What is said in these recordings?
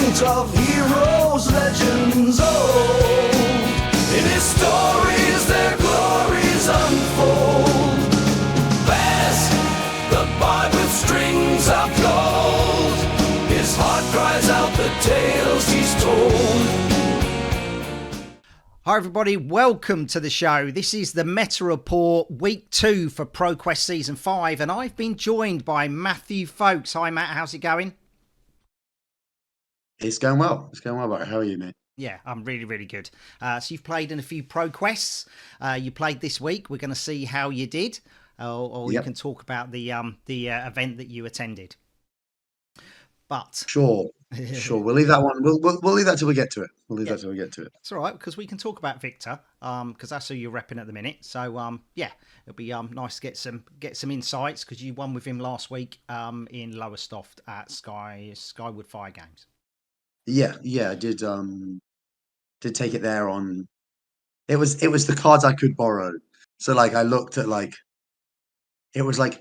of heroes, legends old. In his stories their glories unfold. Baz the Bard with strings of gold. His heart cries out the tales he's told. Hi everybody, welcome to the show. This is the Meta Report Week 2 for ProQuest Season 5 and I've been joined by Matthew Foulkes. Hi Matt, how's it going? It's going well. It's going well, Barry. How are you, mate? Yeah, I'm really good. So you've played in a few ProQuests. You played this week. We're going to see how you did, or you can talk about the event that you attended. But Sure. We'll leave that one. We'll leave that till we get to it. That till we get to it. It's all right because we can talk about Victor, because that's who you're repping at the minute. So yeah, it'll be nice to get some insights because you won with him last week in Lowestoft at Skyward Fire Games. Yeah, I did take it there on. It was the cards I could borrow. So like I looked at it was like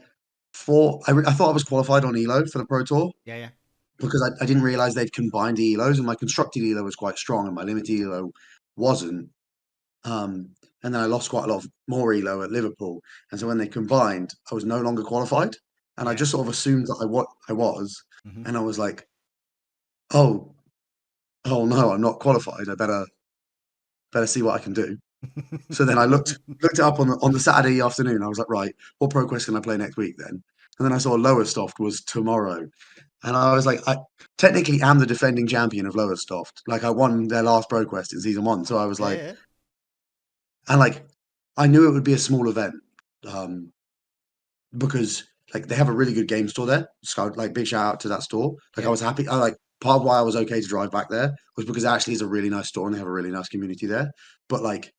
four. I thought I was qualified on Elo for the Pro Tour. Yeah. Because I didn't realize they'd combined Elos, and my constructed Elo was quite strong, and my limited Elo wasn't. And then I lost quite a lot of more Elo at Liverpool, and so when they combined, I was no longer qualified, and I just sort of assumed that I was, and I was like, oh no, I'm not qualified. I better see what I can do. So then I looked it up on the Saturday afternoon. I was like, right, what ProQuest can I play next week then? And then I saw Lowestoft was tomorrow. And I was like, I technically am the defending champion of Lowestoft. Like I won their last ProQuest in season 1. So I was like, and like, I knew it would be a small event, because like they have a really good game store there. So like big shout out to that store. Like I was happy. Part of why I was okay to drive back there was because it actually is a really nice store and they have a really nice community there. But like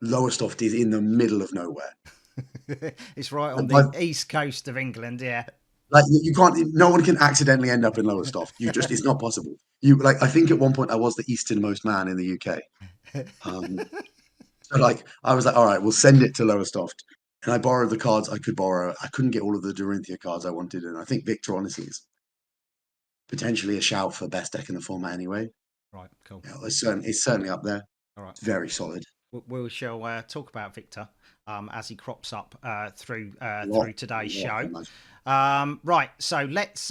Lowestoft is in the middle of nowhere. It's right on the east coast of England, yeah. Like you can't, no one can accidentally end up in Lowestoft. It's not possible. I think at one point I was the easternmost man in the UK. So like I was like, all right, we'll send it to Lowestoft. And I borrowed the cards I could borrow. I couldn't get all of the Dorinthia cards I wanted, and I think Victor honestly is potentially a shout for best deck in the format anyway. Right, cool. Yeah, it's certainly up there. All right, it's very solid. We shall talk about Victor as he crops up through today's show. Right, so let's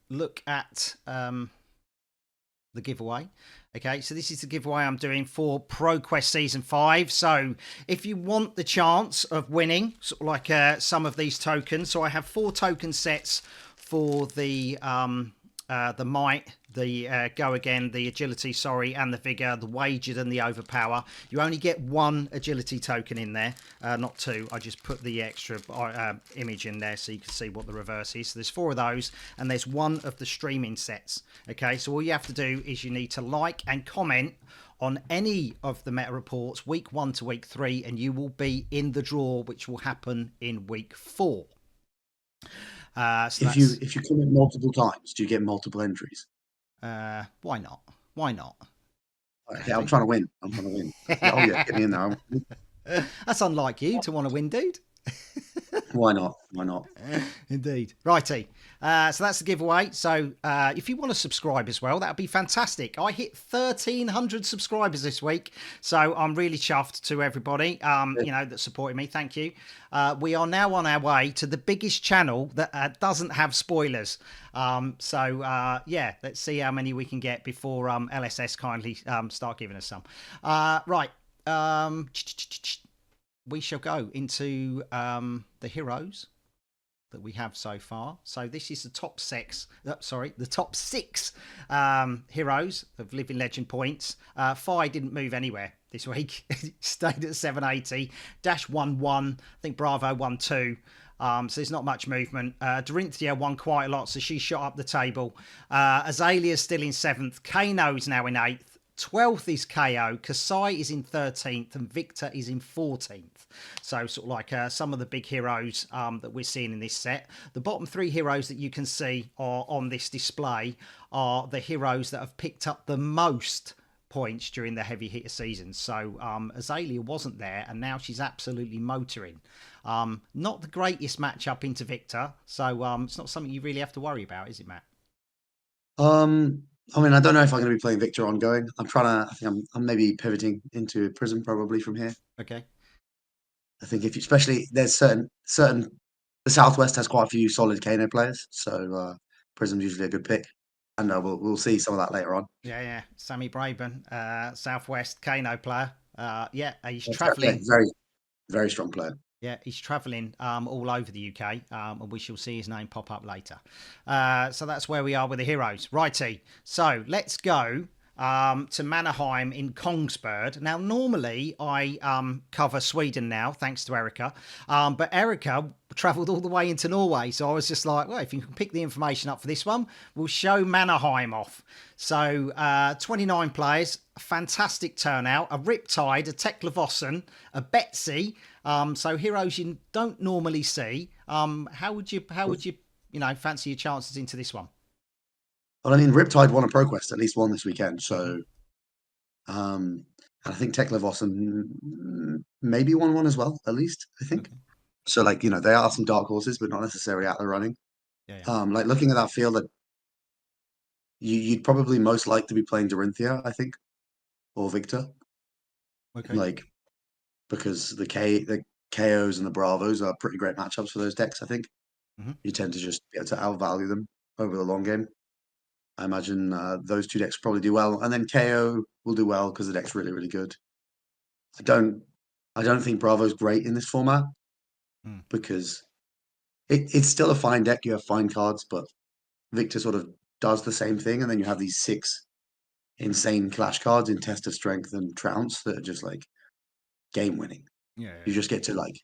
look at the giveaway. Okay, so this is the giveaway I'm doing for ProQuest Season 5. So if you want the chance of winning, sort of like some of these tokens, so I have 4 token sets for the might, the go again, the agility, and the vigor, the wagered and the overpower. You only get 1 agility token in there, not 2. I just put the extra image in there so you can see what the reverse is. So there's 4 of those, and there's 1 of the streaming sets. Okay, so all you have to do is you need to like and comment on any of the meta reports week 1 to week 3, and you will be in the draw, which will happen in week 4. So if you comment multiple times, do you get multiple entries? Why not? Okay, I'm trying to win. Oh yeah, get me in there. That's unlike you to want to win, dude. Why not? Indeed. Righty. So that's the giveaway. So if you want to subscribe as well, that would be fantastic. I hit 1,300 subscribers this week, so I'm really chuffed to everybody that supported me. Thank you. We are now on our way to the biggest channel that doesn't have spoilers. Yeah, let's see how many we can get before LSS kindly start giving us some. Right. We shall go into the heroes that we have so far. So this is the top 6 heroes of Living Legend points. Phi didn't move anywhere this week. Stayed at 780. Dash 1-1. I think Bravo 1-2. So there's not much movement. Dorinthia won quite a lot, so she shot up the table. Azalea's still in 7th. Kano's now in 8th. 12th is KO, Kasai is in 13th, and Victor is in 14th. So sort of like some of the big heroes that we're seeing in this set. The bottom 3 heroes that you can see are on this display are the heroes that have picked up the most points during the heavy hitter season. So Azalea wasn't there, and now she's absolutely motoring. Not the greatest matchup into Victor, so it's not something you really have to worry about, is it, Matt? I mean, I don't know if I'm going to be playing Victor ongoing. I think I'm maybe pivoting into Prism probably from here. Okay. I think if you, especially there's certain the Southwest has quite a few solid Kano players, so Prism's usually a good pick, and we'll see some of that later on. Yeah. Samee Braben, Southwest Kano player. Yeah, he's Yeah, travelling. very very strong player. Yeah, he's travelling all over the UK, and we shall see his name pop up later. So that's where we are with the heroes. Righty. So let's go to Mannerheim in Kongsberg. Now, normally I cover Sweden now, thanks to Erica. But Erica travelled all the way into Norway. So I was just like, well, if you can pick the information up for this one, we'll show Mannerheim off. So 29 players, fantastic turnout, a Riptide, a Tekla a Betsy. So heroes you don't normally see. How would you fancy your chances into this one? Well, I mean, Riptide won a ProQuest, at least one this weekend. So, and I think Tekla maybe won one as well, at least, I think. Okay. So, like, there are some dark horses, but not necessarily out of the running. Yeah. Like looking at that field, that you'd probably most like to be playing Dorinthia, I think, or Victor, Okay. like because the KOs and the Bravos are pretty great matchups for those decks. I think you tend to just be able to outvalue them over the long game. I imagine those two decks probably do well, and then KO will do well because the deck's really really good. I don't think Bravo's great in this format because it's still a fine deck. You have fine cards, but Victor sort of does the same thing, and then you have these 6 insane clash cards in Test of Strength and Trounce that are just like game winning. Yeah. You just get to like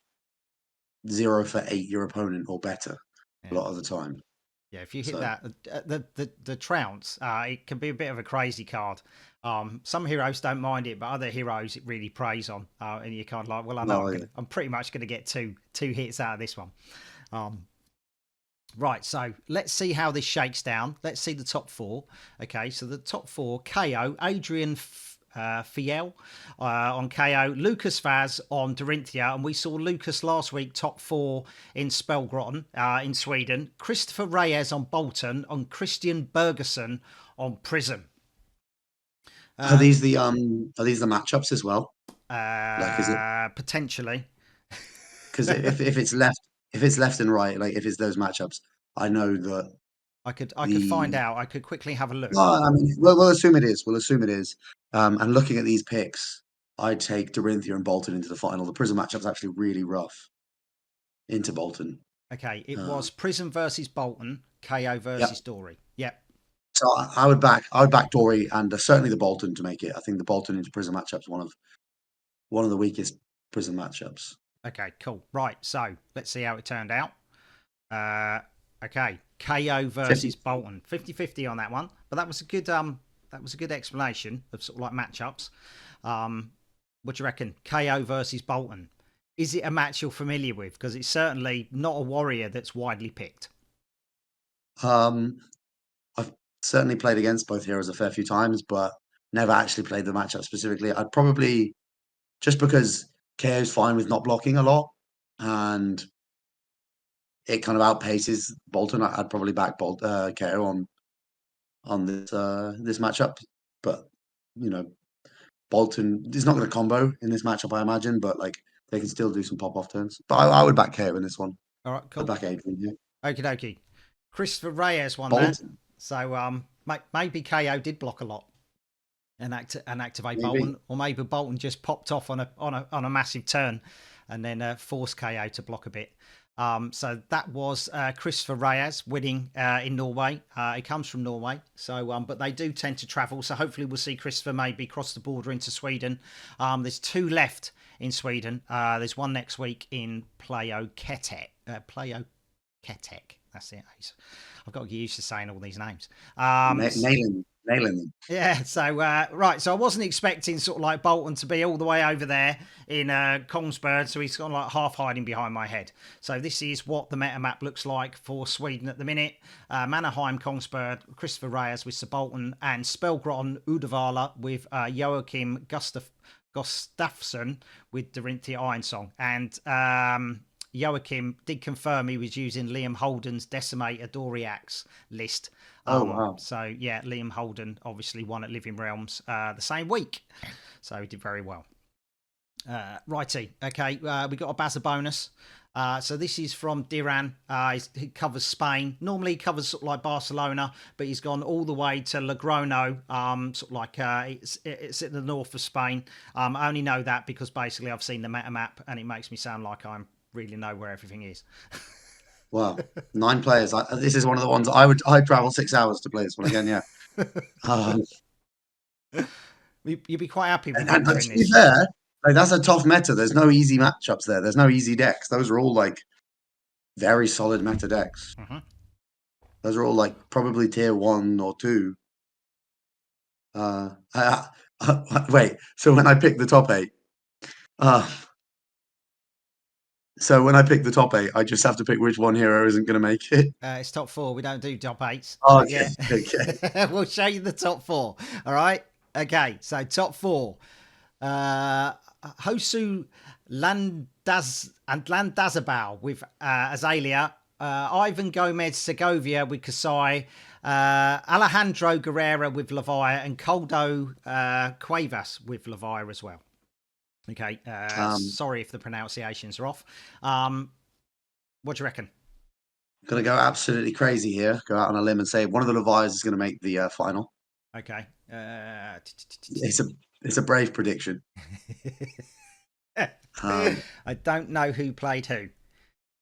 0 for 8 your opponent or better a lot of the time. Yeah, if you hit that, the Trounce, it can be a bit of a crazy card. Some heroes don't mind it, but other heroes it really preys on. And you're kind of like, well, I know I'm pretty much going to get two hits out of this one. Right, so let's see how this shakes down. Let's see the top 4. Okay, so the top 4, KO, Adrian Fiel on KO, Lucas Vaz on Dorinthia, and we saw Lucas last week top 4 in Spellgrotten in Sweden, Christopher Reyes on Bolton, on Christian Bergerson on Prism. Are these the matchups as well? Like, is it potentially? Because if it's left and right, like if it's those matchups, I know that I could find out. I could quickly have a look. No, I mean, we'll assume it is. We'll assume it is. And looking at these picks, I'd take Dorinthia and Bolton into the final. The Prism matchup's actually really rough into Bolton. Okay, it was Prism versus Bolton, KO versus Dory. Yep. So I would back Dory and certainly the Bolton to make it. I think the Bolton into Prism matchup's one of the weakest Prism matchups. Okay, cool. Right, so let's see how it turned out. Okay, KO versus 50. Bolton, 50-50 on that one. But that was a good explanation of sort of like matchups. What do you reckon? KO versus Bolton. Is it a match you're familiar with? Because it's certainly not a warrior that's widely picked. I've certainly played against both heroes a fair few times, but never actually played the matchup specifically. I'd probably, just because KO's fine with not blocking a lot, and it kind of outpaces Bolton, I'd probably back KO on this matchup. But Bolton is not going to combo in this matchup, I imagine, but like they can still do some pop-off turns. But I would back KO in this one. All right, cool. I'd back Adrian, yeah. Okie dokie. Christopher Reyes won Bolton. that. So maybe KO did block a lot and activate Maybe. Bolton, or maybe Bolton just popped off on a massive turn and then forced KO to block a bit. So that was Christopher Reyes winning in Norway. He comes from Norway, so but they do tend to travel. So hopefully we'll see Christopher maybe cross the border into Sweden. There's 2 left in Sweden. There's one next week in Playoketek. That's it. I've got to get used to saying all these names. Nailing them. Yeah, so right, so I wasn't expecting sort of like Bolton to be all the way over there in Kongsberg, so he's gone like half hiding behind my head. So this is what the meta map looks like for Sweden at the minute. Mannerheim, Kongsberg, Christopher Reyes with Sir Bolton, and Spellgrotten Uddevalla with Joachim Gustafsson with Dorinthia Ironsong. And Joachim did confirm he was using Liam Holden's Decimator Doriax list. Oh, wow. So yeah, Liam Holden obviously won at Living Realms the same week, so he did very well. Righty, okay, we got a Baz bonus. So this is from Diran. He covers Spain. Normally he covers sort of like Barcelona, but he's gone all the way to Logrono, sort of like it's in the north of Spain. I only know that because basically I've seen the meta map and it makes me sound like I really know where everything is. Wow, 9 players. This is one of the ones I'd travel 6 hours to play this one again. Yeah. You'd be quite happy with And to doing be this. fair, like, that's a tough meta. There's no easy matchups there. There's no easy decks. Those are all like very solid meta decks. Mhm. Those are all like probably tier 1 or 2. Wait, so when I pick the top 8, so when I pick the top 8, I just have to pick which one hero isn't going to make it. It's top 4. We don't do top 8s. Oh, Yeah. okay. We'll show you the top 4. All right. Okay. So top 4. Hosu Landazabal with Azalea. Ivan Gomez Segovia with Kasai. Alejandro Guerrera with Levire. And Coldo Cuevas with Levire as well. Okay. Sorry if the pronunciations are off. What do you reckon? Gonna go absolutely crazy here. Go out on a limb and say one of the Levi's is gonna make the final. Okay. It's a brave prediction. I don't know who played who.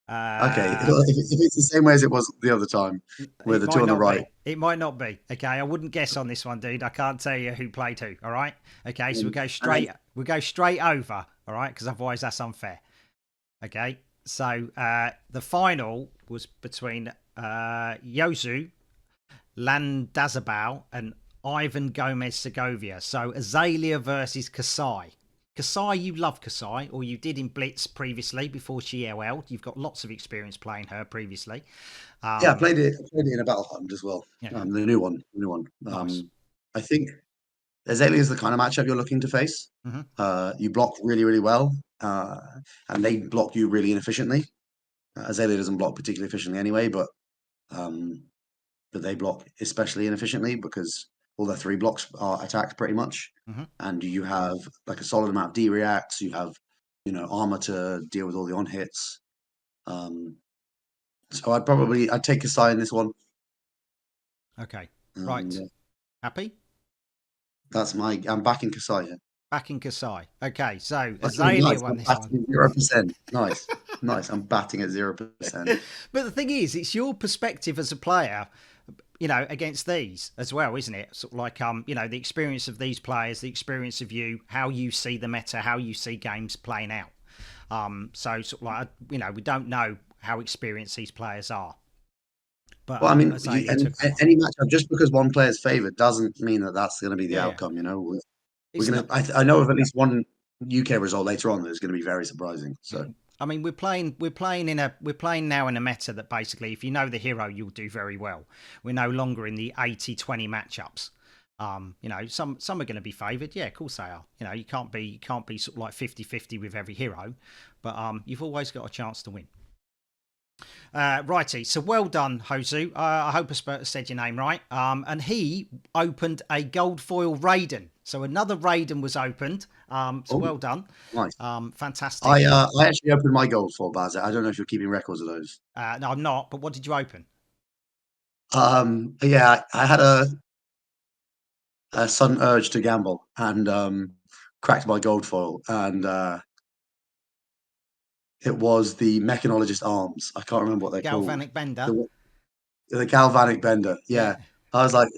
Okay, if it's the same way as it was the other time, with the two on the right. It might not be. Okay, I wouldn't guess on this one, dude. I can't tell you who played who. All right. Okay, so we'll go straight. We'll go straight over. All right, because otherwise that's unfair. Okay, so the final was between Yosu Landazabal and Ivan Gomez Segovia. So Azalea versus Kasai. Kasai, you love Kasai, or you did in Blitz previously before she LL'd. You've got lots of experience playing her previously. Yeah, I played it in a Battle Hunt as well. Yeah. The new one. Nice. I think Azalea is the kind of matchup you're looking to face. Mm-hmm. You block really, really well, and they block you really inefficiently. Azalea doesn't block particularly efficiently anyway, but they block especially inefficiently because all their 3 blocks are attacks pretty much. Mm-hmm. And you have like a solid amount of D-reacts. You have, armor to deal with all the on-hits. So I'd take Kasai in this one. Okay. Right. Happy? I'm backing Kasai here. Backing Kasai. Okay, so Azalea won this one. 0%. Nice. Nice. I'm batting at 0%. But the thing is, it's your perspective as a player, against these as well, isn't it? Sort of like, the experience of these players, the experience of you, how you see the meta, how you see games playing out. So sort of like, we don't know how experienced these players are. But well, I mean, any matchup, just because one player's favored doesn't mean that that's going to be the outcome. I know of at least one UK result later on that's going to be very surprising. So. I mean, we're playing now in a meta that basically, if you know the hero, you'll do very well. We're no longer in the 80-20 matchups. Some are going to be favoured. Yeah, of course they are. You can't be sort of like 50-50 with every hero, but you've always got a chance to win. Righty, so well done, Hosu. I hope I said your name right. And he opened a gold foil Raiden. So another Raiden was opened. Well done. Nice. Fantastic. I actually opened my gold foil, Baz. I don't know if you're keeping records of those. No, I'm not. But what did you open? Yeah, I had a sudden urge to gamble and cracked my gold foil, and it was the Mechanologist arms. I can't remember what they're called. Galvanic Bender. The Galvanic Bender. Yeah. I was like,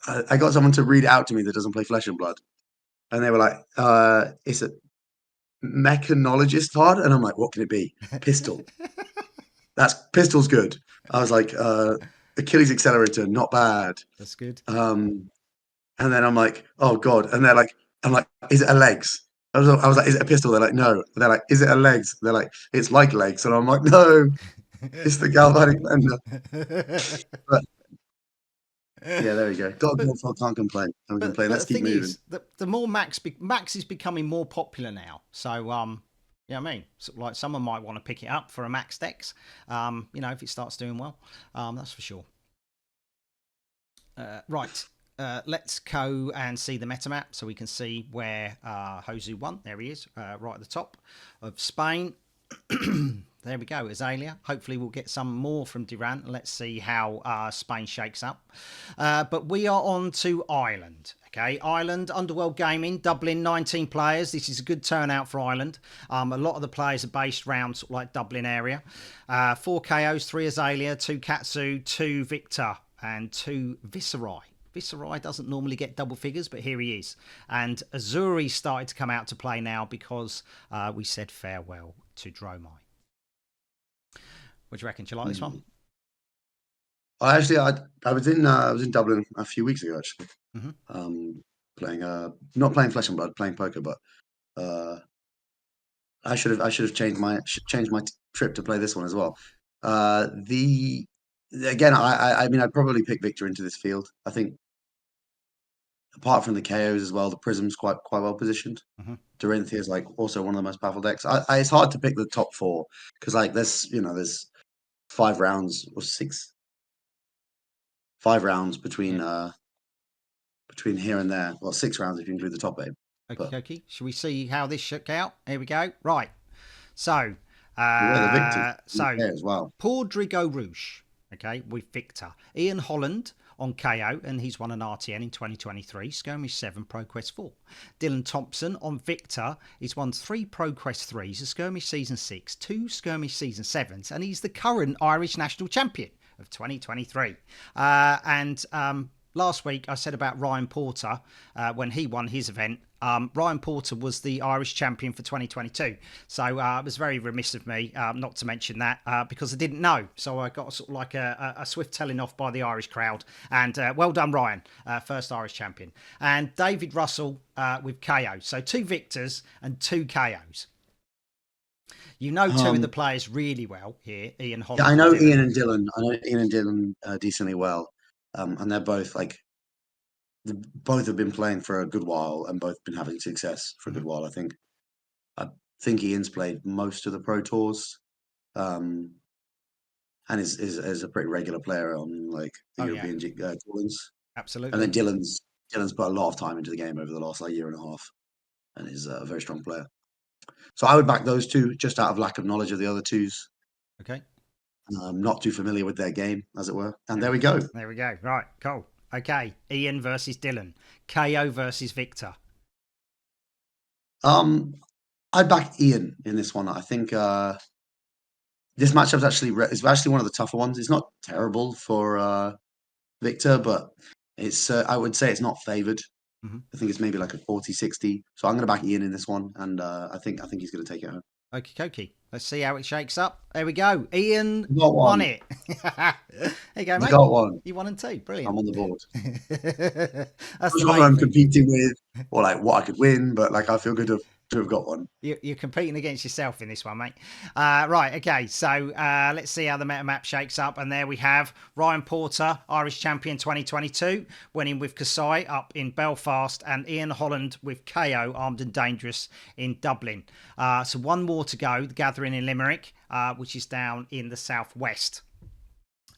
I got someone to read it out to me that doesn't play Flesh and Blood, and they were like, "It's a Mechanologist card," and I'm like, "What can it be? Pistol." Pistol's good. I was like, Achilles Accelerator, not bad. That's good. And then I'm like, "Oh God!" And I'm like, "Is it a legs?" I was like, "Is it a pistol?" They're like, "No." They're like, "Is it a legs?" They're like, "It's like legs." And I'm like, "No, it's the Galvanic Bender." But, yeah, there we go. Can't complain. I'm complain. Let's keep moving. The more Max is becoming more popular now. So You know what I mean? So, like someone might want to pick it up for a max dex, if it starts doing well. That's for sure. Right. Let's go and see the meta map so we can see where Josu won. There he is, right at the top of Spain. There we go, Azalea. Hopefully we'll get some more from Durant. Let's see how Spain shakes up. But we are on to Ireland. Okay, Ireland, Underworld Gaming, Dublin, 19 players. This is a good turnout for Ireland. A lot of the players are based around sort of like Dublin area. 4 KOs, 3 Azalea, 2 Katsu, 2 Victor, and 2 Viserai. Viserai doesn't normally get double figures, but here he is. And Azuri started to come out to play now because we said farewell to Dromai. What do you reckon? Do you like this one? I was in Dublin a few weeks ago actually. Playing not playing Flesh and Blood, playing poker, but I should have changed my trip to play this one as well. Again, I mean, I'd probably pick Victor into this field. I think apart from the KOs as well, the Prism's quite well positioned. Dorinthia is like also one of the most powerful decks. It's hard to pick the top 4 because like there's 5 rounds or 5 rounds between here and there. Well, 6 rounds if you include the top 8. Okay. Should we see how this shook out? Here we go. Right. So, the Victor as well. Podrigo Rouge, okay, with Victor. Ian Holland on KO, and he's won an RTN in 2023. Skirmish 7, ProQuest 4. Dylan Thompson on Victor. He's won 3 ProQuest 3s, a Skirmish Season 6, 2 Skirmish Season 7s, and he's the current Irish National Champion of 2023. Last week I said about Ryan Porter when he won his event. Ryan Porter was the Irish champion for 2022. So it was very remiss of me not to mention that because I didn't know. So I got sort of like a swift telling off by the Irish crowd. And well done, Ryan, first Irish champion. And David Russell with KO. So 2 victors and 2 KOs. You know 2 of the players really well here, Ian Holland. Yeah, I know Ian and Dylan. I know Ian and Dylan decently well. And they're both both have been playing for a good while and both been having success for a good while. I think Ian's played most of the Pro Tours, and is a pretty regular player on like the European tournaments. Absolutely. And then Dylan's put a lot of time into the game over the last year and a half, and is a very strong player. So I would back those 2 just out of lack of knowledge of the other 2s. Okay. Not too familiar with their game, as it were. And there we go. There we go. Right, cool. Okay, Ian versus Dylan. KO versus Victor. I'd back Ian in this one. I think this matchup is actually one of the tougher ones. It's not terrible for Victor, but it's I would say it's not favoured. I think it's maybe like a 40-60. So I'm going to back Ian in this one, and I think he's going to take it home. Okie. Let's see how it shakes up. There we go. Ian won it. There you go, mate. I got one. You won and 2. Brilliant. I'm on the board. That's what I'm competing with, or like what I could win, but like I feel good to have got one. You're competing against yourself in this one, mate. Right, okay, so let's see how the meta map shakes up. And there we have Ryan Porter, Irish champion 2022, winning with Kasai up in Belfast, and Ian Holland with KO, Armed and Dangerous, in Dublin. So 1 more to go, the gathering in Limerick, which is down in the southwest.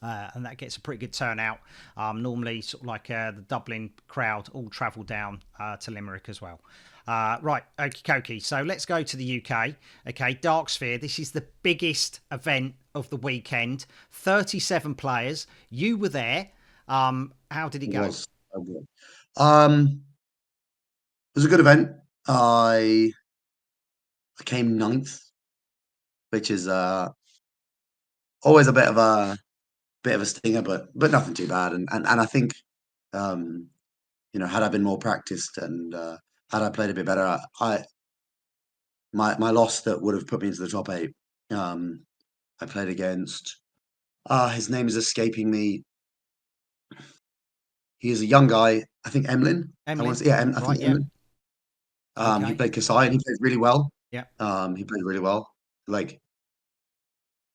And that gets a pretty good turnout. Normally, sort of like the Dublin crowd all travel down to Limerick as well. Right, okie. So let's go to the UK. Okay, Dark Sphere. This is the biggest event of the weekend. 37 players. You were there. How did it go? It was a good event. I came 9th, which is always a bit of a stinger, but nothing too bad. And I think had I been more practiced and had I played a bit better, my loss that would have put me into the top 8. I played against his name is escaping me. He is a young guy. I think Emlyn. I think Emlyn. He played Kasai and he played really well. Yeah. He played really well. Like,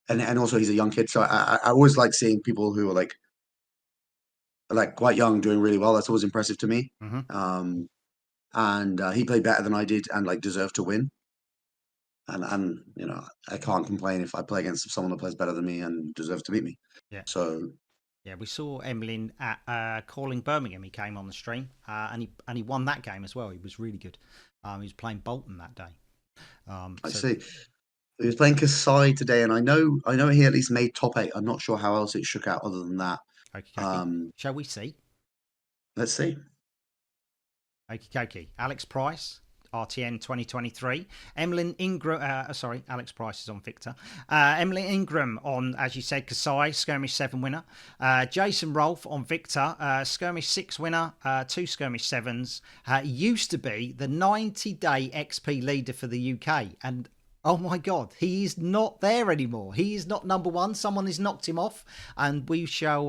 and also he's a young kid, so I always like seeing people who are like quite young doing really well. That's always impressive to me. And he played better than I did and like deserved to win. and you know, I can't complain if I play against someone that plays better than me and deserves to beat me. Yeah. So yeah, we saw Emlyn at Calling Birmingham. He came on the stream, and he won that game as well. He was really good. He was playing Bolton that day. I see. He was playing Kasai today, and I know he at least made top 8. I'm not sure how else it shook out other than that. Okay. Shall we see? Let's see. Okay. Alex Price, RTN 2023. Emlyn Ingram, Alex Price is on Victor. Emlyn Ingram on, as you said, Kasai, Skirmish 7 winner. Jason Rolfe on Victor, Skirmish 6 winner, 2 Skirmish 7s. Used to be the 90-day XP leader for the UK. And oh my God, he is not there anymore. He is not number 1. Someone has knocked him off, and we shall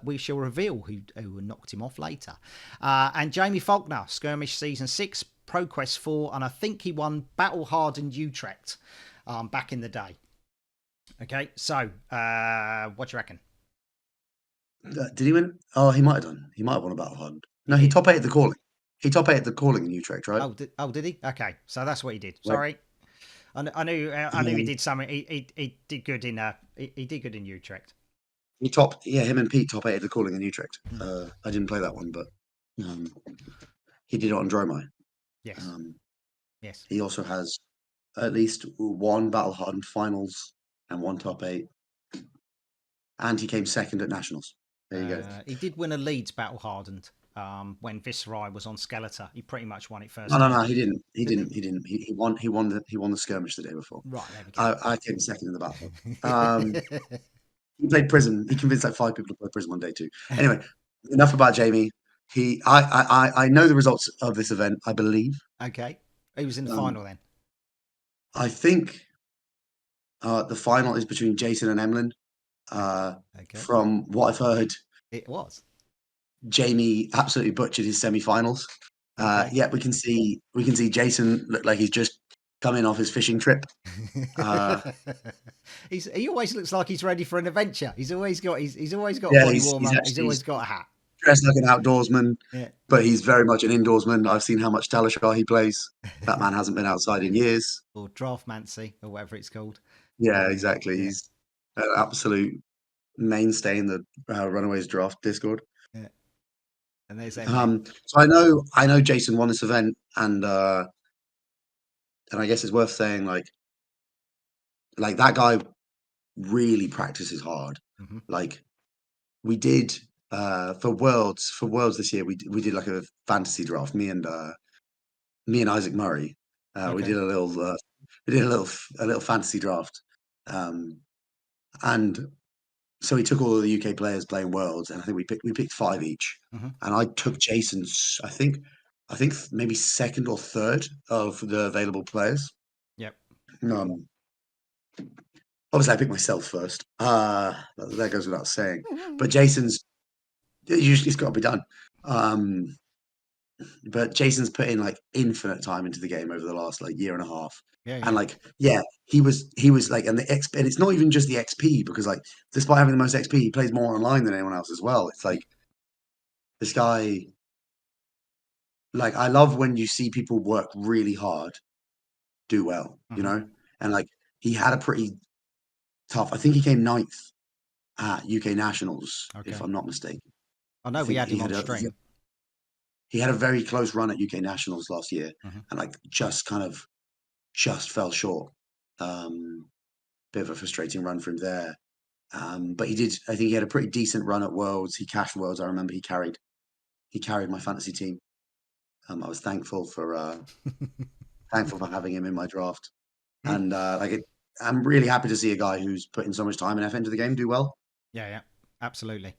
reveal who knocked him off later. And Jamie Faulkner, Skirmish Season 6, ProQuest 4, and I think he won Battle Hardened Utrecht back in the day. Okay, so what do you reckon? Did he win? Oh, he might have done. He might have won a Battle Hardened. No, he top 8 at the Calling. He top 8 at the Calling in Utrecht, right? Oh, did he? Okay, so that's what he did. Sorry. I knew he did something. He did good in he did good in Utrecht. Him and Pete top 8 at the Calling in Utrecht. I didn't play that one, but he did it on Dromai. Yes. Yes. He also has at least 1 Battle Hardened finals and 1 top 8, and he came second at Nationals. There you go. He did win a Leeds Battle Hardened. When Viserai was on Skeletor, he pretty much won it first. No, he didn't. He didn't. He won the skirmish the day before. Right, there we go. I came second in the battle. He played Prison. He convinced like 5 people to play Prison on day 2. Anyway, enough about Jamie. I know the results of this event, I believe. Okay, he was in the final then. I think the final is between Jason and Emlyn. Okay. From what I've heard, it was. Jamie absolutely butchered his semi-finals. Okay. Yeah, we can see Jason look like he's just coming off his fishing trip. He always looks like he's ready for an adventure. He's always got a body warmer. He's always got a hat. Dressed like an outdoorsman, but he's very much an indoorsman. I've seen how much Talishar he plays. That man hasn't been outside in years. Or Draftmancy, or whatever it's called. Yeah, exactly. Yeah. He's an absolute mainstay in the Runaways Draft Discord. Yeah. And there's so I know Jason won this event, and I guess it's worth saying like that guy really practices hard. Mm-hmm. Like we did for Worlds this year, we did like a fantasy draft. Me and Isaac Murray, we did a little fantasy draft, and so we took all of the UK players playing Worlds, and I think we picked 5 each. Mm-hmm. And I took Jason's, I think maybe second or third of the available players. Yep. Obviously, I picked myself first. That goes without saying. But Jason's, it's got to be done. But Jason's put in like infinite time into the game over the last like year and a half. Yeah. And he was like, and the XP, and it's not even just the XP, because like despite having the most XP, he plays more online than anyone else as well. It's like this guy. Like, I love when you see people work really hard, do well, you know, and like he had a pretty tough. I think he came 9th at UK Nationals, if I'm not mistaken. I know we had him on stream. He had a very close run at UK Nationals last year, and like just fell short. Bit of a frustrating run for him there. But I think he had a pretty decent run at Worlds. He cashed Worlds. I remember he carried my fantasy team. I was thankful for having him in my draft, and I'm really happy to see a guy who's putting so much time and effort into the game do well. Yeah, absolutely.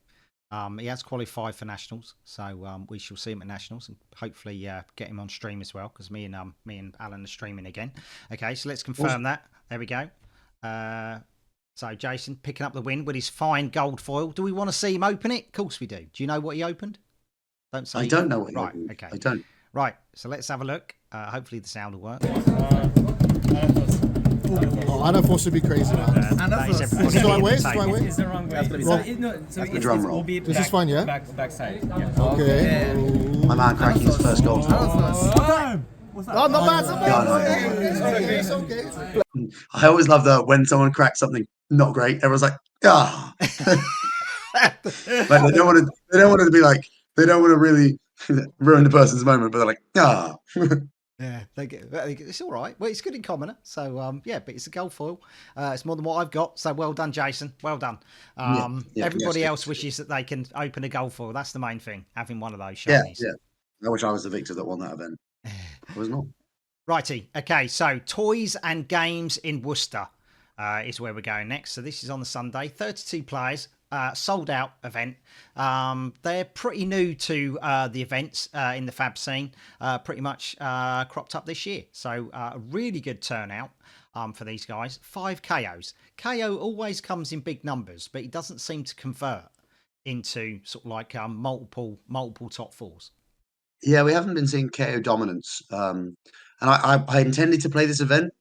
He has qualified for Nationals, so we shall see him at Nationals, and hopefully get him on stream as well, because me and Alan are streaming again. Okay, so let's confirm that. There we go. So Jason picking up the win with his fine gold foil. Do we want to see him open it? Of course we do. Do you know what he opened? Don't say. I don't know what he opened. Okay. I don't. Right, so let's have a look. Hopefully the sound will work. Anna forced to be crazy now. Is this the right way? Is this the right way? It's the wrong way. That's the drum roll. This is fine, yeah? Backside. Yeah. Okay. My man cracking his first goal. No, not bad. No. It's okay. I always love that when someone cracks something not great, everyone's like, ah. Like they don't want to be like, they don't want to really ruin the person's moment, but they're like, ah. Yeah, it's all right. Well, it's good in commoner, so yeah, but it's a gold foil. It's more than what I've got, so well done, Jason. Well done. Everybody else wishes that they can open a gold foil. That's the main thing, having one of those shinies. Yeah. I wish I was the victor that won that event. I was not. Righty. Okay, so toys and games in Worcester is where we're going next. So this is on the Sunday. 32 players. Sold out event. They're pretty new to the events in the fab scene. Pretty much cropped up this year. So a really good turnout for these guys. 5 KOs. KO always comes in big numbers, but it doesn't seem to convert into sort of like multiple top fours. Yeah, we haven't been seeing KO dominance. And I intended to play this event.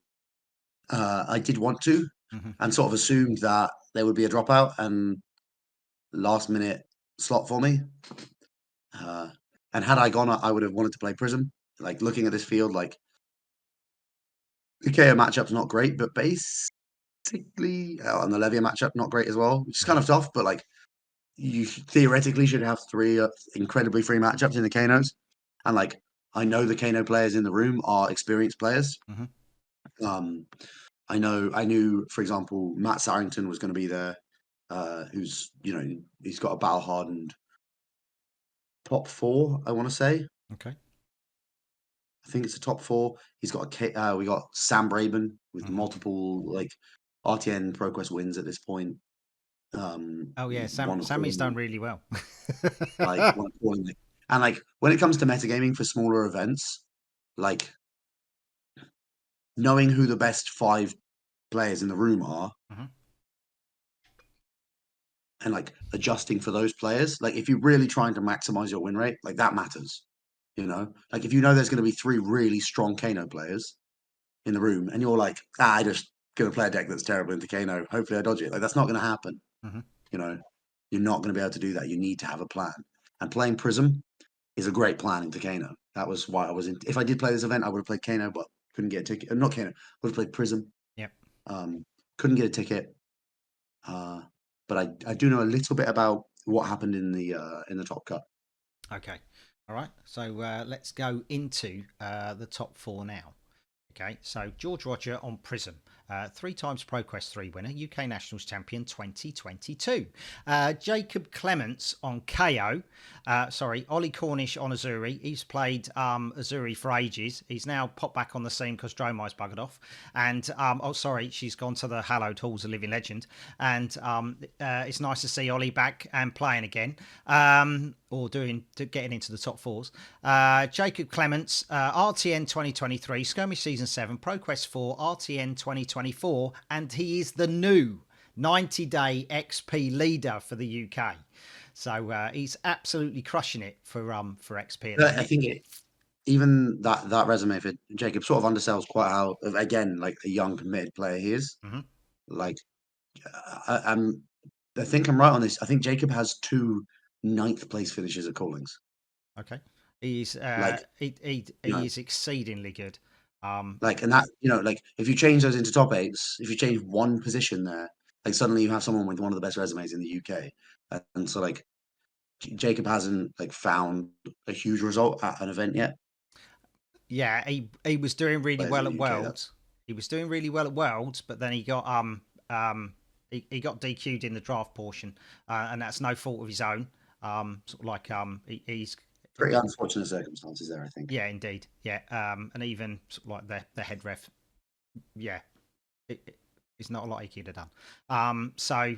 I did want to, and sort of assumed that there would be a dropout and last minute slot for me. And had I gone, I would have wanted to play Prism. Like looking at this field, like the KO matchup's not great, but basically, and the Levia matchup not great as well, which is kind of tough. But like you theoretically should have 3 incredibly free matchups in the Kanos, and like I know the Kano players in the room are experienced players. I knew, for example, Matt Sarrington was going to be there, who's, he's got a battle hardened top 4, I want to say. Okay. I think it's a top 4. He's got we got Sam Braben with multiple like RTN ProQuest wins at this point. Oh yeah, Samee's done really well. And like when it comes to metagaming for smaller events, like knowing who the best 5 players in the room are, and like adjusting for those players, like if you're really trying to maximize your win rate, like that matters. Like if you know there's going to be 3 really strong Kano players in the room, and you're like, I just going to play a deck that's terrible into Kano. Hopefully I dodge it. Like that's not going to happen. You're not going to be able to do that. You need to have a plan. And playing Prism is a great plan into Kano. That was why I was in. If I did play this event, I would have played Kano, but couldn't get a ticket. Not Kano. Would have played Prism. Yep. Couldn't get a ticket. But I do know a little bit about what happened in the top cut. Okay. All right. So let's go into the top 4 now. Okay. So George Roger on Prism. 3 times ProQuest 3 winner, UK Nationals Champion 2022. Jacob Clements on KO. Ollie Cornish on Azuri. He's played Azuri for ages. He's now popped back on the scene because Dromire's buggered off. And, she's gone to the hallowed halls of Living Legend. And it's nice to see Ollie back and playing again. Getting into the top 4s. Jacob Clements, RTN 2023, Skirmish Season 7, ProQuest 4, RTN 2024, and he is the new 90-day XP leader for the UK. So he's absolutely crushing it for XP. I think even that resume for Jacob sort of undersells quite how, again, like a young mid player he is. Like, I think I'm right on this. I think Jacob has 2 9th place finishes at Callings. Okay, he's he is exceedingly good. And that like if you change those into top 8s, if you change one position there, like suddenly you have someone with one of the best resumes in the UK. And so like Jacob hasn't like found a huge result at an event yet. Yeah, he was doing really well at Worlds. He was doing really well at Worlds, but then he got he got DQ'd in the draft portion, and that's no fault of his own. He's pretty unfortunate circumstances there, I think. Yeah, indeed. Yeah, and even sort of like the head ref. Yeah, it's not a lot he could have done. So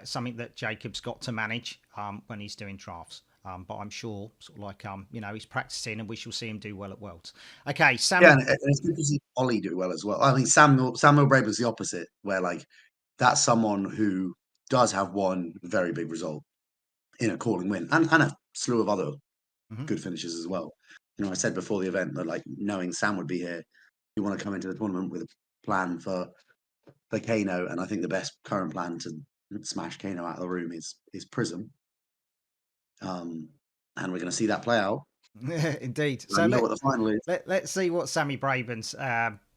something that Jacob's got to manage when he's doing drafts. But I'm sure, sort of like he's practicing, and we shall see him do well at Worlds. Okay, Sam. Yeah, and it's good to see Ollie do well as well. I mean, Samuel Brabe was the opposite, where like that's someone who does have one very big result in a calling win, and a slew of other good finishes as well. I said before the event that like knowing Sam would be here, you want to come into the tournament with a plan for Kano, and I think the best current plan to smash Kano out of the room is Prism. And we're going to see that play out. Indeed. So you know what the final is. Let's see what Samee Braben's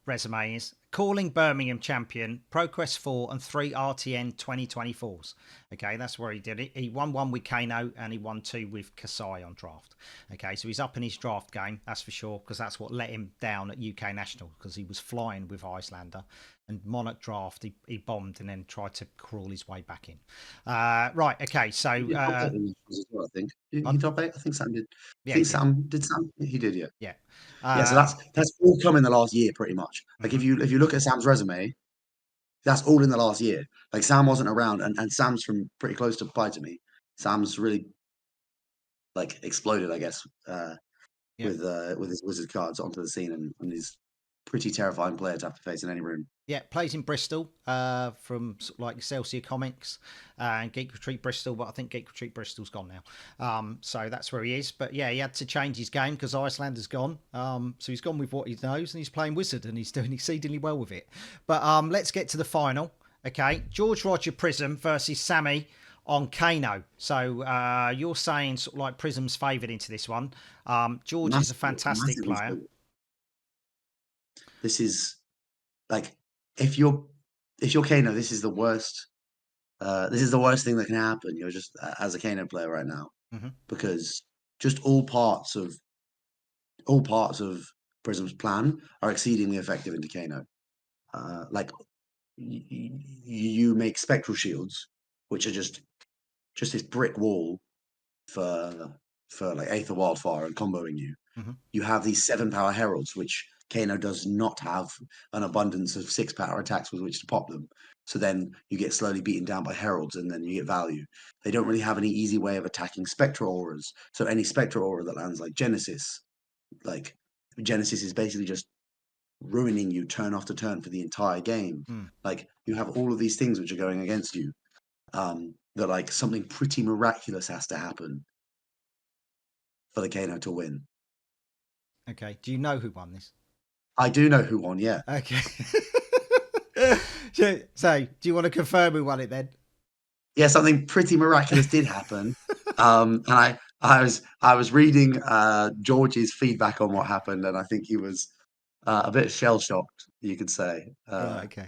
resume is. Calling Birmingham champion, ProQuest 4 and 3 RTN 2024s. Okay, that's where he did it. He won 1 with Kano and he won 2 with Kasai on draft. Okay, so he's up in his draft game, that's for sure, because that's what let him down at UK National, because he was flying with Icelander. And Monarch draft, he bombed and then tried to crawl his way back in. Right, okay, so... I think. He top 8? I think Sam did. Yeah, I think Sam did. He did, yeah. Yeah. Yeah, so that's all come in the last year, pretty much. Like if you look at Sam's resume, that's all in the last year. Like Sam wasn't around, and Sam's from pretty close to by to me. Sam's really like exploded, I guess, with his wizard cards onto the scene, and he's pretty terrifying player to have to face in any room. Yeah, plays in Bristol from sort of like Excelsior Comics and Geek Retreat Bristol, but I think Geek Retreat Bristol's gone now. So that's where he is. But yeah, he had to change his game because Icelander's gone. So he's gone with what he knows and he's playing Wizard and he's doing exceedingly well with it. But let's get to the final. Okay, George Roger Prism versus Samee on Kano. So you're saying sort of like Prism's favoured into this one. George is a fantastic player. This is like if you're Kano, this is the worst. This is the worst thing that can happen. You're just as a Kano player right now, because just all parts of Prism's plan are exceedingly effective into Kano. Like you make spectral shields, which are just this brick wall for like Aether Wildfire and comboing you. You have these 7-power heralds, which Kano does not have an abundance of 6-power attacks with which to pop them. So then you get slowly beaten down by heralds and then you get value. They don't really have any easy way of attacking spectral auras. So any spectral aura that lands like Genesis is basically just ruining you turn after turn for the entire game. Like you have all of these things which are going against you. That like something pretty miraculous has to happen for the Kano to win. Okay. Do you know who won this? I do know who won, yeah. Okay. So, do you want to confirm who won it then? Yeah, something pretty miraculous did happen. And I was reading George's feedback on what happened, and I think he was a bit shell shocked, you could say. Okay.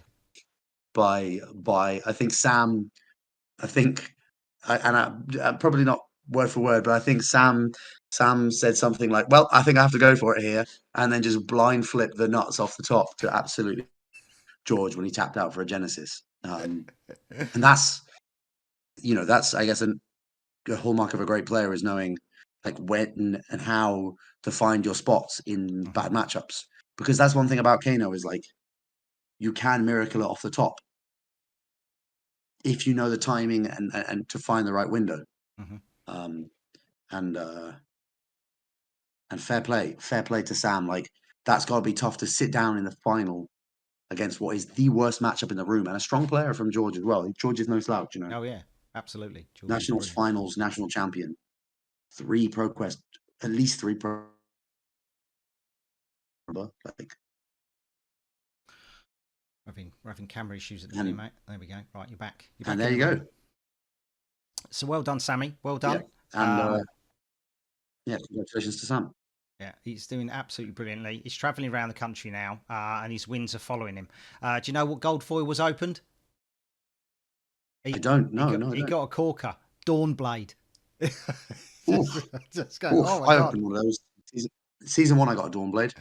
By I think Sam, probably not word for word, but I think Sam said something like, "Well, I think I have to go for it here," and then just blind flip the nuts off the top to absolutely George when he tapped out for a Genesis. And that's I guess a hallmark of a great player is knowing like when and how to find your spots in bad matchups. Because that's one thing about Kano is like you can miracle it off the top if you know the timing and to find the right window. And fair play to Sam. Like that's got to be tough to sit down in the final against what is the worst matchup in the room, and a strong player from George as well. George is no slouch, you know. Oh yeah, absolutely. George Nationals finals, national champion, 3 ProQuest, at least 3 Pro. Like we're having camera issues at the minute, mate. There we go. Right, you're back. And there you go. So well done, Samee. Well done. Yeah. And congratulations to Sam. Yeah, he's doing absolutely brilliantly. He's travelling around the country now, and his wins are following him. Do you know what gold foil was opened? I don't. He got a corker, Dawnblade. Just go, oh my I God. opened one of those. Season 1, I got a Dawnblade.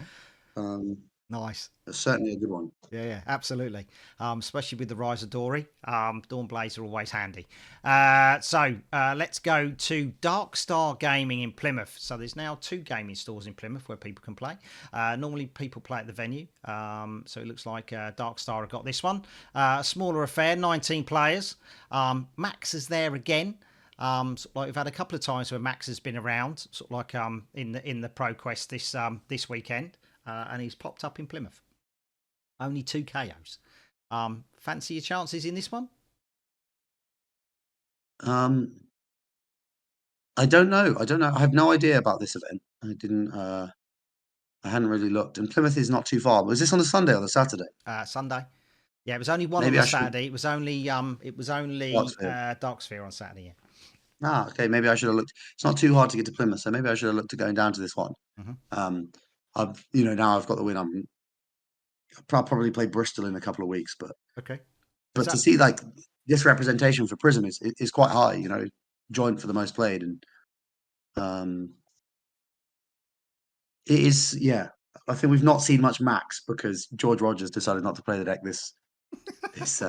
Nice. Certainly a good one. Yeah, absolutely. Especially with the rise of Dory. Dawnblades are always handy. So let's go to Dark Star Gaming in Plymouth. So there's now 2 gaming stores in Plymouth where people can play. Normally people play at the venue. So it looks like Dark Star have got this one. A smaller affair, 19 players. Max is there again. Sort of like we've had a couple of times where Max has been around, sort of like in the ProQuest this weekend. And he's popped up in Plymouth. Only 2 KOs. Fancy your chances in this one? I don't know. I have no idea about this event. I hadn't really looked. And Plymouth is not too far. Was this on a Sunday or the Saturday? Sunday. Yeah, it was only one on the Saturday. It was only Darksphere on Saturday. Yeah. Okay. Maybe I should have looked. It's not too hard to get to Plymouth, so maybe I should have looked at going down to this one. Now I've got the win. I'll probably play Bristol in a couple of weeks, but Okay. to see like this representation for Prism is quite high. Joint for the most played, and it is. Yeah, I think we've not seen much Max because George Rogers decided not to play the deck this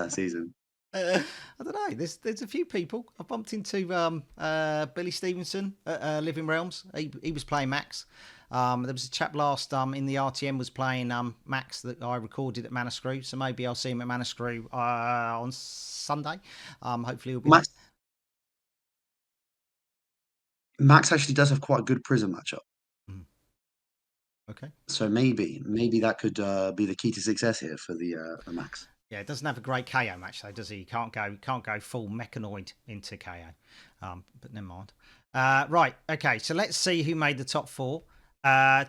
season. I don't know. There's a few people. I bumped into Billy Stevenson at Living Realms. He was playing Max. There was a chap last in the RTM was playing Max that I recorded at Manascrew. So maybe I'll see him at Manascrew on Sunday. Hopefully he'll be Max. Max actually does have quite a good Prism matchup. Okay. So maybe that could be the key to success here for the Max. Yeah, it doesn't have a great KO match though, does he? He can't go full mechanoid into KO. But never mind. Right, okay, so let's see who made the top 4.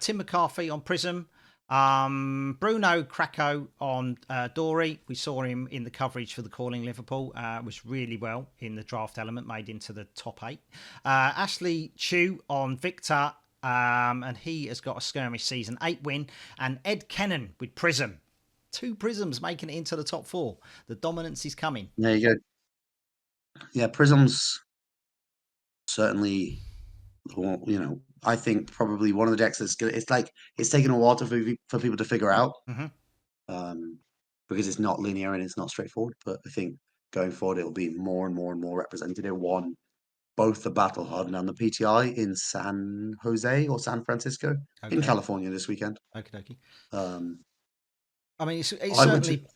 Tim McCarthy on Prism. Bruno Krakow on Dory. We saw him in the coverage for the Calling Liverpool. Was really well in the draft element, made into the top 8. Ashley Chu on Victor. And he has got a skirmish season 8 win. And Ed Kennan with Prism. 2 Prisms making it into the top 4. The dominance is coming. There you go. Yeah, Prism's certainly, I think probably one of the decks that's good. It's taken a while for people to figure out, because it's not linear and it's not straightforward. But I think going forward it'll be more and more and more represented. It won both the Battle Hardened and the PTI in San Jose or San Francisco in California this weekend. Okie dokie. I mean, it's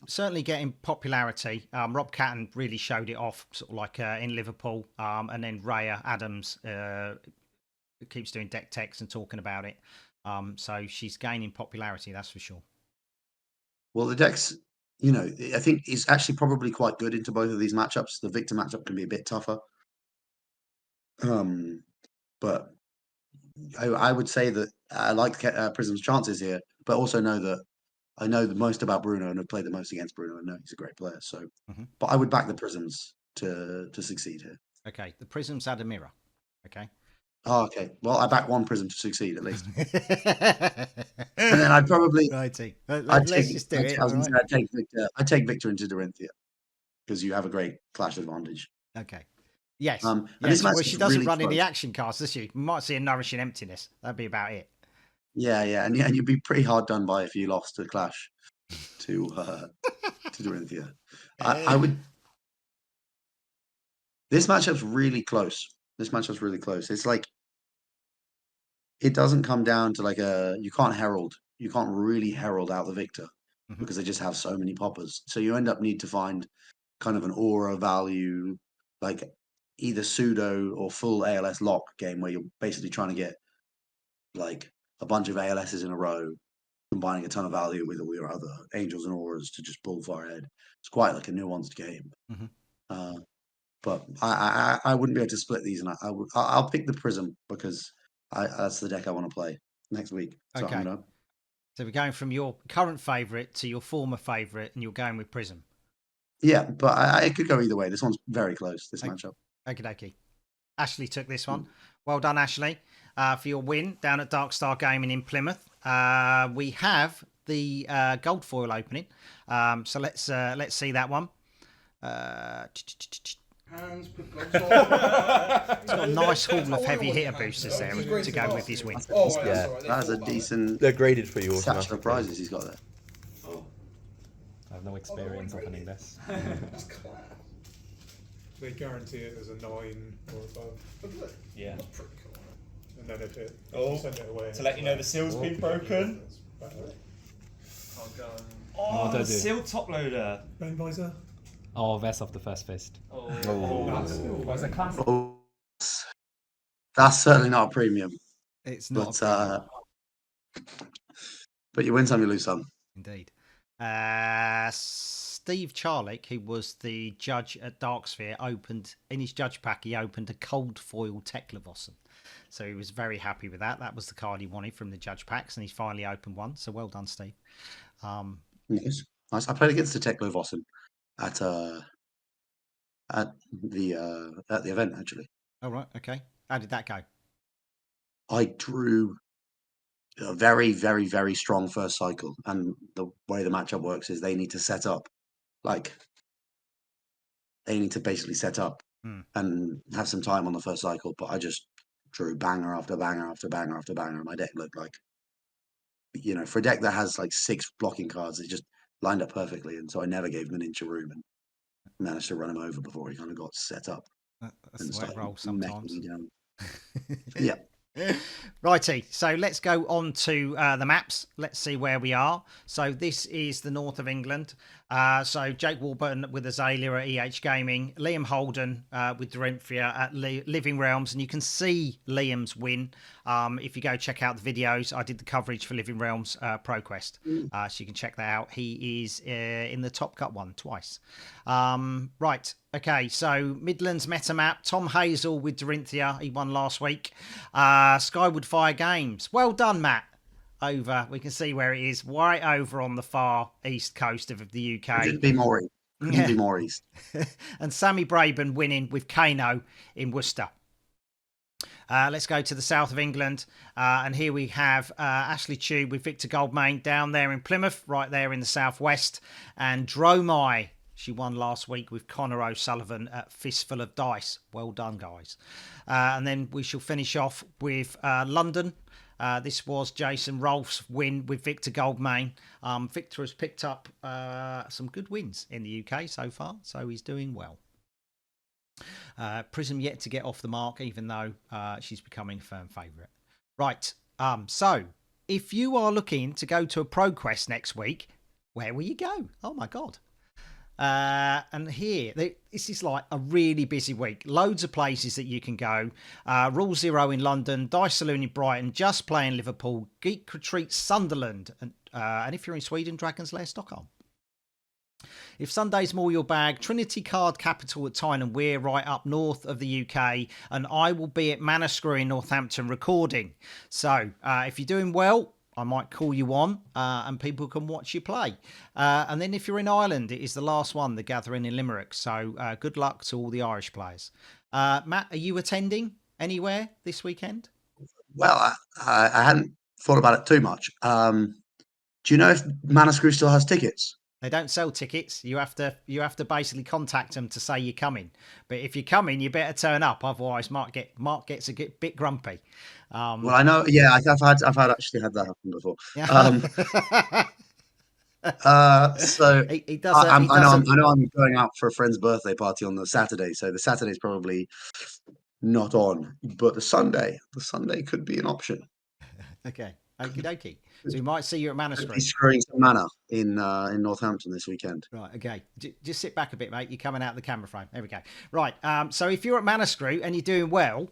certainly getting popularity. Rob Catton really showed it off, sort of like in Liverpool, and then Raya Adams keeps doing deck techs and talking about it. So she's gaining popularity, that's for sure. Well, the decks, I think is actually probably quite good into both of these matchups. The Victor matchup can be a bit tougher, but I would say that I like Prism's chances here, but also know that I know the most about Bruno and have played the most against Bruno and know he's a great player. So, but I would back the Prisms to succeed here. Okay, the Prisms add a mirror. Okay. Oh, okay. Well, I back one Prism to succeed at least, and then I'd probably righty. I'd Let's just do it. I'd take Victor into Dorinthia because you have a great clash advantage. Okay. Yes. Yes. Well, she doesn't really run close. in the action cards, does she? We might see a Nourishing Emptiness. That'd be about it. Yeah, and you'd be pretty hard done by if you lost a clash to Dorinthia. I would. This matchup's really close. It's like it doesn't come down to like you can't really herald out the Victor because they just have so many poppers. So you end up need to find kind of an aura value, like either pseudo or full ALS lock game where you're basically trying to get like a bunch of ALSs in a row, combining a ton of value with all your other angels and auras to just pull far ahead. It's quite like a nuanced game. But I wouldn't be able to split these, and I'll pick the Prism because that's the deck I want to play next week. So okay. So we're going from your current favourite to your former favourite, and you're going with Prism. Yeah, but I could go either way. This one's very close. This matchup. Okie dokie. Ashley took this one. Well done, Ashley, for your win down at Dark Star Gaming in Plymouth. We have the gold foil opening. So let's see that one. Hands, He's got a nice haul of heavy hitter boosters there to go with his win. That's a decent. They're graded for you. Satchel of prizes he's got there. I have no experience opening this. They guarantee it as a 9 or above. Yeah. That's pretty cool. And then if it send it away to let you know the seal's been broken. Oh, the seal top loader. Bone visor. Oh, Vess off the first fist. Was a classic. That's certainly not a premium. It's not. But you win some, you lose some. Indeed. Steve Charlick, who was the judge at Darksphere, opened in his judge pack. He opened a cold foil Teklevossen, so he was very happy with that. That was the card he wanted from the judge packs, and he's finally opened one. So well done, Steve. Nice. I played against the Teklevossen at the event actually. Oh, right. Okay. How did that go? I drew a very, very, very strong first cycle, and the way the matchup works is they need to set up, like they need to basically set up and have some time on the first cycle. But I just drew banger after banger after banger after banger, and my deck looked like, for a deck that has like 6 blocking cards, it just lined up perfectly, and so I never gave him an inch of room and managed to run him over before he kind of got set up. That's the way it rolls sometimes. Yeah. Righty, so let's go on to the maps. Let's see where we are. So this is the north of England. So Jake Warburton with Azalea at EH Gaming, Liam Holden with Dorinthia at Living Realms, and you can see Liam's win if you go check out the videos. I did the coverage for Living Realms ProQuest, so you can check that out. He is in the Top Cut one twice. Right. Okay, so Midlands meta map. Tom Hazel with Dorinthia. He won last week. Skyward Fire Games. Well done, Matt. Over. We can see where it is. Right over on the far east coast of the UK. Couldn't be more east. Couldn't be more east. And Samee Braben winning with Kano in Worcester. Let's go to the south of England. And here we have Ashley Chew with Victor Goldmain down there in Plymouth, right there in the southwest. And Dromai. She won last week with Connor O'Sullivan at Fistful of Dice. Well done, guys. And then we shall finish off with London. This was Jason Rolfe's win with Victor Goldmain. Victor has picked up some good wins in the UK so far, so he's doing well. Prism yet to get off the mark, even though she's becoming a firm favourite. Right, so if you are looking to go to a ProQuest next week, where will you go? Oh, my God. And here, this is like a really busy week. Loads of places that you can go. Rule Zero in London, Dice Saloon in Brighton, Just Play in Liverpool, Geek Retreat Sunderland, and if you're in Sweden, Dragon's Lair Stockholm. If Sunday's more your bag, Trinity Card Capital at Tyne and Wear, right up north of the UK, and I will be at Manascrew in Northampton recording. So if you're doing well, I might call you on and people can watch you play. And then if you're in Ireland, it is the last one, the Gathering in Limerick. So good luck to all the Irish players. Matt, are you attending anywhere this weekend? Well, I hadn't thought about it too much. Do you know if Manascrew still has tickets? They don't sell tickets. You have to basically contact them to say you're coming. But if you're coming, you better turn up. Otherwise, Mark gets a bit grumpy. Well, I know. Yeah, I've actually had that happen before. So he does. I know I'm going out for a friend's birthday party on the Saturday. So the Saturday's probably not on, but the Sunday could be an option. Okay, okie dokie. So we might see you at Manascrew. He's screwing some mana in Northampton this weekend. Right, okay. Just sit back a bit, mate. You're coming out of the camera frame. There we go. Right, so if you're at Manascrew and you're doing well,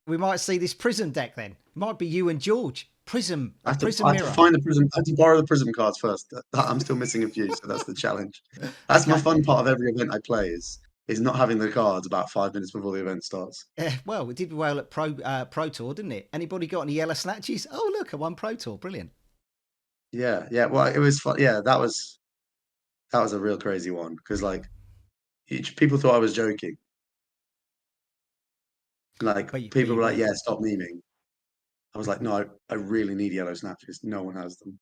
we might see this Prism deck then. It might be you and George. Prism I have Mirror. to find the Prism. I have to borrow the Prism cards first. I'm still missing a few, so that's the challenge. That's my fun part of every event I play is not having the cards about 5 minutes before the event starts. Well, we did well at Pro Tour, didn't it? Anybody got any yellow snatches? Oh, look, I won Pro Tour. Brilliant. Yeah. Well, it was fun. Yeah, that was a real crazy one because people thought I was joking. People were like, "Yeah, stop memeing." I was like, "No, I really need yellow snatches. No one has them."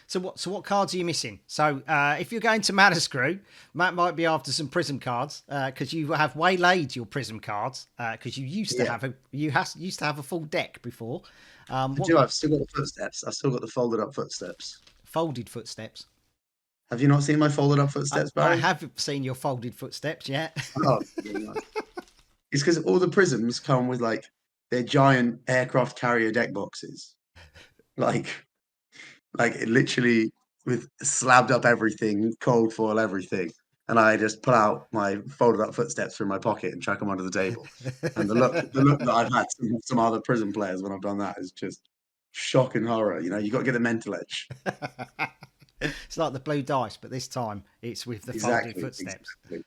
So what cards are you missing? So if you're going to Manascrew, Matt might be after some Prism cards because you have waylaid your Prism cards because you used to have a full deck before. I've still got the footsteps. I've still got the folded up footsteps. Folded footsteps. Have you not seen my folded up footsteps, Barry? I have seen your folded footsteps, yeah. Oh, it's because all the Prisms come with their giant aircraft carrier deck boxes, it literally with slabbed up everything, cold foil everything, and I just pull out my folded up footsteps from my pocket and chuck them under the table. And the look that I've had from some other Prism players when I've done that is just shock and horror. You got to get the mental edge. It's like the blue dice, but this time it's with the folded footsteps. Exactly.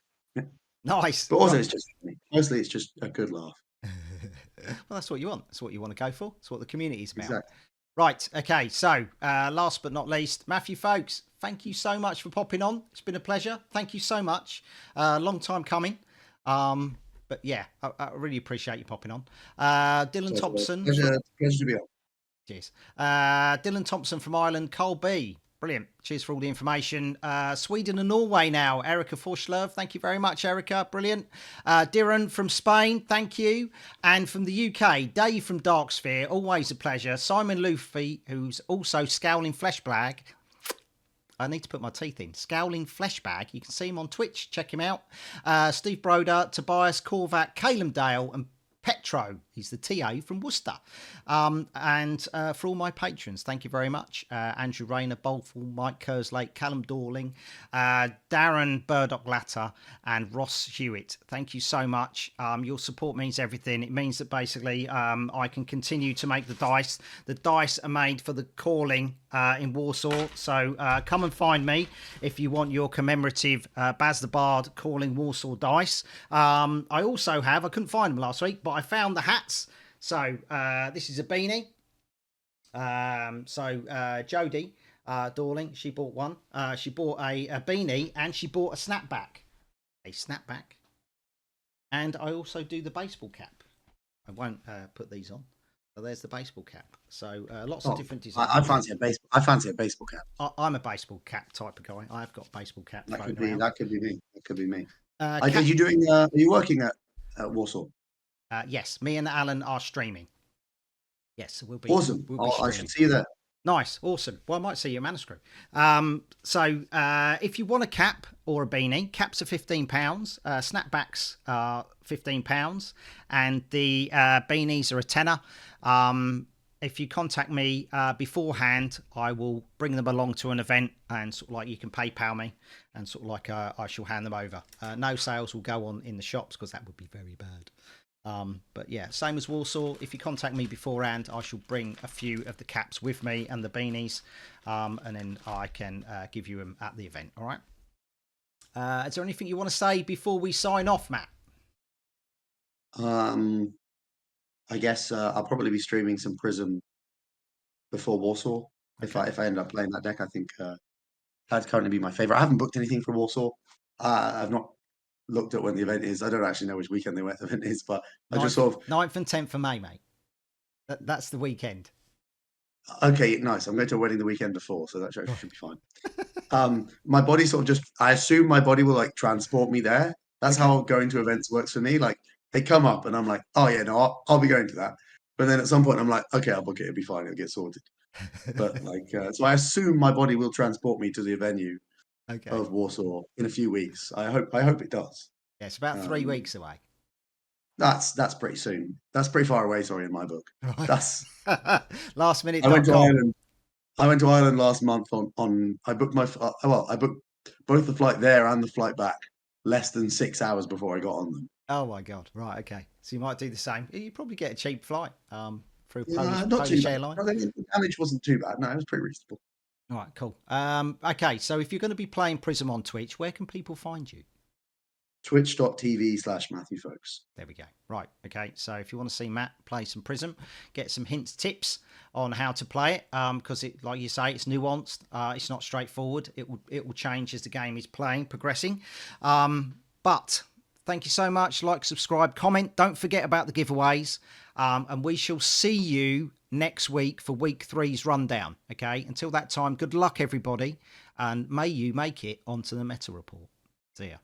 Nice. But also, it's just funny. Mostly, it's just a good laugh. Well, that's what you want. That's what you want to go for. That's what the community is about. Exactly. Right. Okay. So, last but not least, Matthew Foulkes, thank you so much for popping on. It's been a pleasure. Thank you so much. Long time coming. But but yeah, I really appreciate you popping on. Dylan Thompson. Pleasure to be on. Cheers. Dylan Thompson from Ireland, Cole B. Brilliant. Cheers for all the information. Sweden and Norway now. Erica Forslöv. Thank you very much, Erica. Brilliant. Diran from Spain. Thank you. And from the UK, Dave from Darksphere. Always a pleasure. Simon Luffy, who's also Scowling Fleshbag. I need to put my teeth in. Scowling Fleshbag. You can see him on Twitch. Check him out. Steve Broder, Tobias Korvac, Calum Dale, and Petro. He's the TA from Worcester. And for all my patrons, thank you very much. Andrew Rayner, Bolful, Mike Kerslake, Callum Dorling, Darren Burdock-Latter, and Ross Hewitt. Thank you so much. Your support means everything. It means that basically I can continue to make the dice. The dice are made for the calling in Warsaw. So come and find me if you want your commemorative Baz the Bard calling Warsaw dice. I also have, I couldn't find them last week, but I found the hats. So this is a beanie. Jodie Dorling, she bought one. She bought a beanie and she bought a snapback. And I also do the baseball cap. I won't put these on. So there's the baseball cap. So lots of different designs. I fancy a baseball cap. I'm a baseball cap type of guy. I've got baseball cap. That could be me. Are you working at Warsaw? Yes, me and Alan are streaming. Yes, we'll be awesome. I should see you there. Nice, awesome. Well, I might see you at Manuscript. So if you want a cap or a beanie, caps are £15, snapbacks are £15, and the beanies are a tenner. If you contact me beforehand, I will bring them along to an event, and sort of like you can PayPal me, and sort of like I shall hand them over. No sales will go on in the shops because that would be very bad. But yeah, same as Warsaw. If you contact me beforehand, I shall bring a few of the caps with me and the beanies, and then I can give you them at the event. All right. Is there anything you want to say before we sign off, Matt? I guess I'll probably be streaming some Prism before Warsaw. Okay. If I end up playing that deck, I think that'd currently be my favorite. I haven't booked anything for Warsaw. I've not looked at when the event is. I don't actually know which weekend the event is, but I just sort of 9th and 10th of May, mate. That's the weekend. Okay, nice. I'm going to a wedding the weekend before, so that should be fine. My body sort of just, I assume my body will like transport me there. That's how going to events works for me. Like they come up and I'm like, oh yeah, no, I'll be going to that. But then at some point I'm like, okay, I'll book it. It'll be fine. It'll get sorted. But like, so I assume my body will transport me to the venue of Warsaw in a few weeks. I hope it does. Yeah, it's about 3 weeks away. That's pretty soon. That's pretty far away. Sorry, in my book. That's last minute. I went to Ireland. I went to Ireland last month on. I booked I booked both the flight there and the flight back less than 6 hours before I got on them. Oh my god! Right, okay. So you might do the same. You probably get a cheap flight through Polish Airlines. The damage wasn't too bad. No, it was pretty reasonable. All right, cool. Okay, so if you're going to be playing Prism on Twitch, where can people find you? Twitch.tv/Matthew Foulkes. There we go. Right. Okay. So if you want to see Matt play some Prism, get some hints, tips on how to play it, because it, like you say, it's nuanced. It's not straightforward. It will change as the game is progressing. But thank you so much. Like, subscribe, comment. Don't forget about the giveaways. And we shall see you next week for week 3's rundown. Okay. Until that time, good luck, everybody, and may you make it onto the Meta Report. See ya.